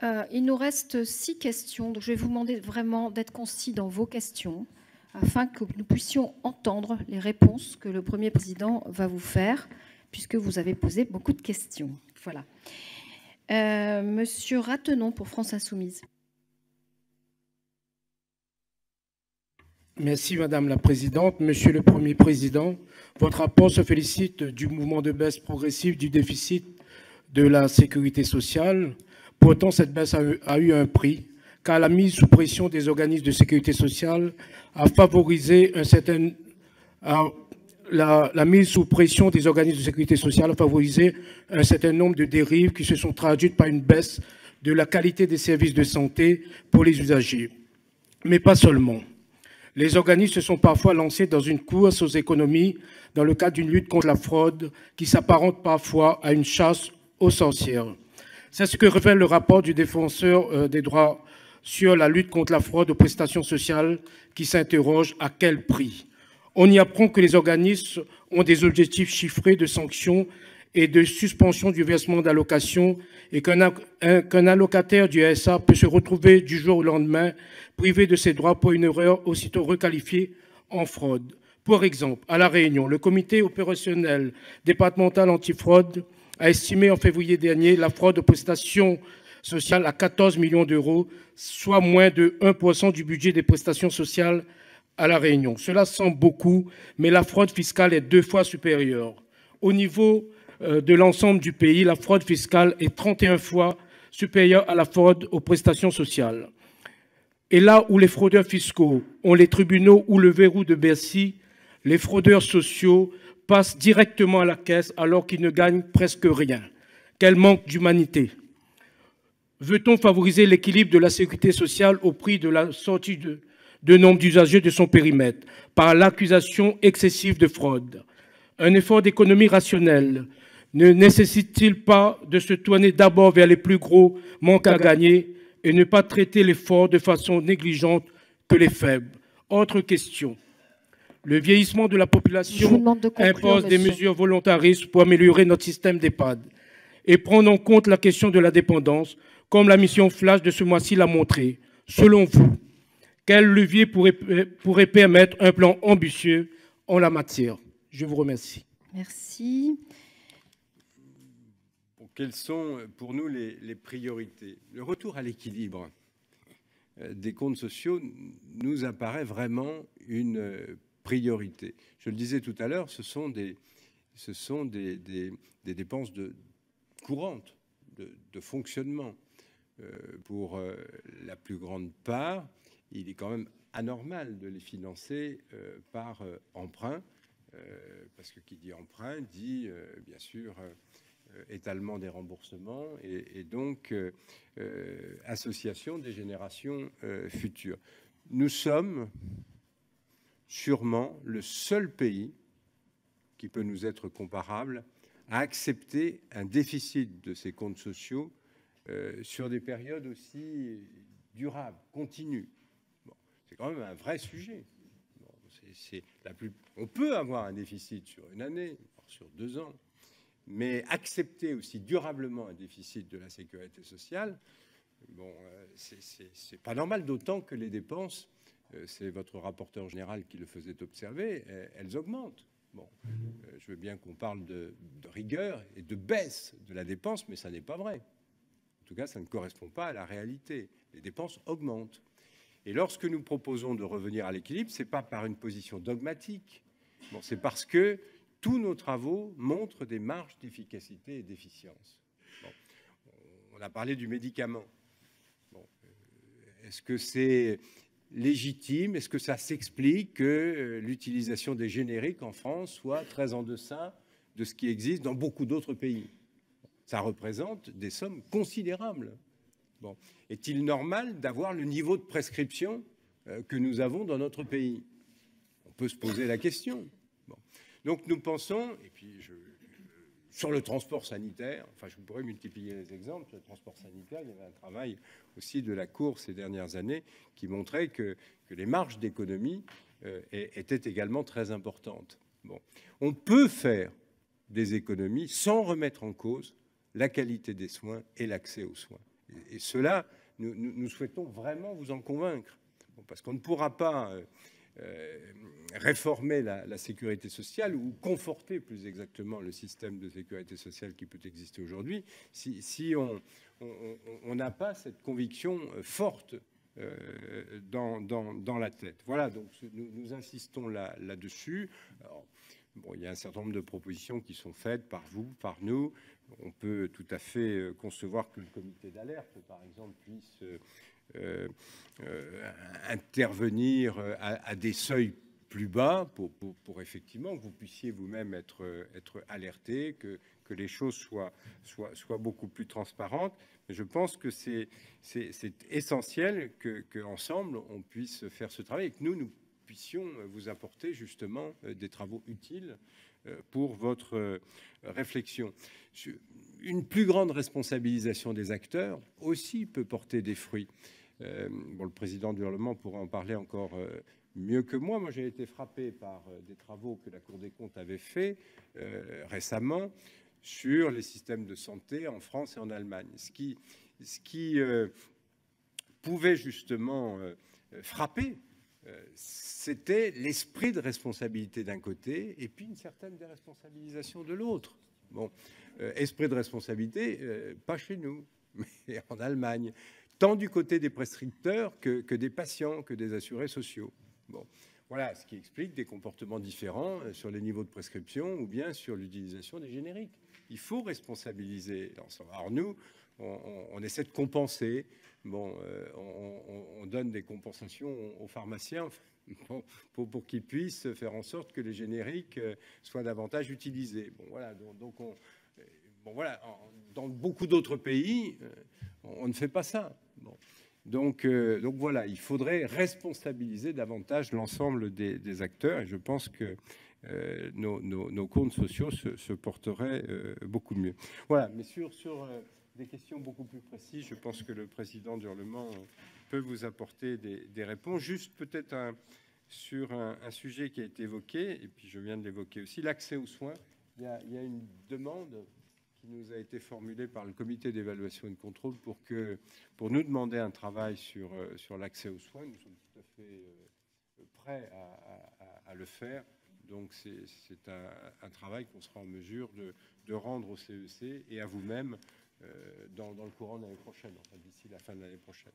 Il nous reste 6 questions, donc je vais vous demander vraiment d'être concis dans vos questions afin que nous puissions entendre les réponses que le Premier président va vous faire, puisque vous avez posé beaucoup de questions. Voilà. Monsieur Ratenon pour France Insoumise. Merci Madame la Présidente. Monsieur le Premier Président, votre rapport se félicite du mouvement de baisse progressive du déficit de la sécurité sociale. Pourtant, cette baisse a eu un prix, car la mise sous pression des organismes de sécurité sociale a favorisé la mise sous pression des organismes de sécurité sociale a favorisé un certain nombre de dérives qui se sont traduites par une baisse de la qualité des services de santé pour les usagers. Mais pas seulement. Les organismes se sont parfois lancés dans une course aux économies dans le cadre d'une lutte contre la fraude qui s'apparente parfois à une chasse aux sorcières. C'est ce que révèle le rapport du défenseur des droits sur la lutte contre la fraude aux prestations sociales qui s'interroge à quel prix. On y apprend que les organismes ont des objectifs chiffrés de sanctions et de suspension du versement d'allocations et qu'un allocataire du RSA peut se retrouver du jour au lendemain privé de ses droits pour une erreur aussitôt requalifiée en fraude. Pour exemple, à La Réunion, le comité opérationnel départemental antifraude a estimé en février dernier la fraude aux prestations sociales à 14 millions d'euros, soit moins de 1% du budget des prestations sociales à La Réunion. Cela semble beaucoup, mais la fraude fiscale est 2 fois supérieure. Au niveau de l'ensemble du pays, la fraude fiscale est 31 fois supérieure à la fraude aux prestations sociales. Et là où les fraudeurs fiscaux ont les tribunaux ou le verrou de Bercy, les fraudeurs sociaux passent directement à la caisse alors qu'ils ne gagnent presque rien. Quel manque d'humanité! Veut-on favoriser l'équilibre de la sécurité sociale au prix de la sortie de nombre d'usagers de son périmètre par l'accusation excessive de fraude? Un effort d'économie rationnelle ne nécessite-t-il pas de se tourner d'abord vers les plus gros manques à gagner et ne pas traiter les forts de façon négligente que les faibles? Autre question. Le vieillissement de la population impose des mesures volontaristes pour améliorer notre système d'EHPAD et prendre en compte la question de la dépendance, comme la mission Flash de ce mois-ci l'a montré. Selon vous, quel levier pourrait permettre un plan ambitieux en la matière? Je vous remercie. Merci. Quelles sont pour nous les priorités? Le retour à l'équilibre des comptes sociaux nous apparaît vraiment une priorité. Je le disais tout à l'heure, ce sont des dépenses courantes de fonctionnement. Pour la plus grande part, il est quand même anormal de les financer par emprunt, parce que qui dit emprunt dit bien sûr étalement des remboursements et donc association des générations futures. Nous sommes sûrement le seul pays qui peut nous être comparable à accepter un déficit de ces comptes sociaux sur des périodes aussi durables, continues. Bon, c'est quand même un vrai sujet. Bon, on peut avoir un déficit sur une année, sur 2 ans, mais accepter aussi durablement un déficit de la sécurité sociale, bon, c'est pas normal, d'autant que les dépenses, c'est votre rapporteur général qui le faisait observer, elles augmentent. Bon, je veux bien qu'on parle de rigueur et de baisse de la dépense, mais ça n'est pas vrai. En tout cas, ça ne correspond pas à la réalité. Les dépenses augmentent. Et lorsque nous proposons de revenir à l'équilibre, ce n'est pas par une position dogmatique. Bon, c'est parce que tous nos travaux montrent des marges d'efficacité et d'efficience. Bon, on a parlé du médicament. Bon, est-ce que c'est légitime? Est-ce que ça s'explique que l'utilisation des génériques en France soit très en deçà de ce qui existe dans beaucoup d'autres pays? Ça représente des sommes considérables. Bon. Est-il normal d'avoir le niveau de prescription que nous avons dans notre pays? On peut se poser la question. Bon. Donc nous pensons, et puis sur le transport sanitaire, enfin je pourrais multiplier les exemples, sur le transport sanitaire, il y avait un travail aussi de la Cour ces dernières années qui montrait que les marges d'économie étaient également très importantes. Bon. On peut faire des économies sans remettre en cause la qualité des soins et l'accès aux soins. Et cela, nous souhaitons vraiment vous en convaincre. Bon, parce qu'on ne pourra pas réformer la sécurité sociale ou conforter plus exactement le système de sécurité sociale qui peut exister aujourd'hui si on n'a pas cette conviction forte dans la tête. Voilà, donc nous insistons là-dessus. Bon, il y a un certain nombre de propositions qui sont faites par vous, par nous. On peut tout à fait concevoir que le comité d'alerte, par exemple, puisse intervenir à des seuils plus bas pour effectivement que vous puissiez vous-même être alerté, que les choses soient beaucoup plus transparentes. Mais je pense que c'est essentiel qu'ensemble, on puisse faire ce travail et que nous puissions vous apporter justement des travaux utiles pour votre réflexion. Une plus grande responsabilisation des acteurs aussi peut porter des fruits. Bon, le président du Parlement pourra en parler encore mieux que moi. Moi, j'ai été frappé par des travaux que la Cour des comptes avait faits récemment sur les systèmes de santé en France et en Allemagne. Ce qui pouvait justement frapper, c'était l'esprit de responsabilité d'un côté et puis une certaine déresponsabilisation de l'autre. Bon, esprit de responsabilité, pas chez nous, mais en Allemagne, tant du côté des prescripteurs que des patients, que des assurés sociaux. Bon, voilà ce qui explique des comportements différents sur les niveaux de prescription ou bien sur l'utilisation des génériques. Il faut responsabiliser l'ensemble. Alors nous, on essaie de compenser. Bon, on donne des compensations aux pharmaciens pour qu'ils puissent faire en sorte que les génériques soient davantage utilisés. Bon, voilà. Bon, voilà. Dans beaucoup d'autres pays, on ne fait pas ça. Bon. Donc voilà, il faudrait responsabiliser davantage l'ensemble des acteurs. Et je pense que nos comptes sociaux se porteraient beaucoup mieux. Voilà. Mais sur des questions beaucoup plus précises, je pense que le président du Parlement peut vous apporter des réponses. Juste peut-être sur un sujet qui a été évoqué, et puis je viens de l'évoquer aussi, l'accès aux soins. Il y a une demande qui nous a été formulée par le comité d'évaluation et de contrôle pour nous demander un travail sur l'accès aux soins. Nous sommes tout à fait prêts à le faire. Donc c'est un travail qu'on sera en mesure de rendre au CEC et à vous-même dans le courant de l'année prochaine, enfin d'ici la fin de l'année prochaine.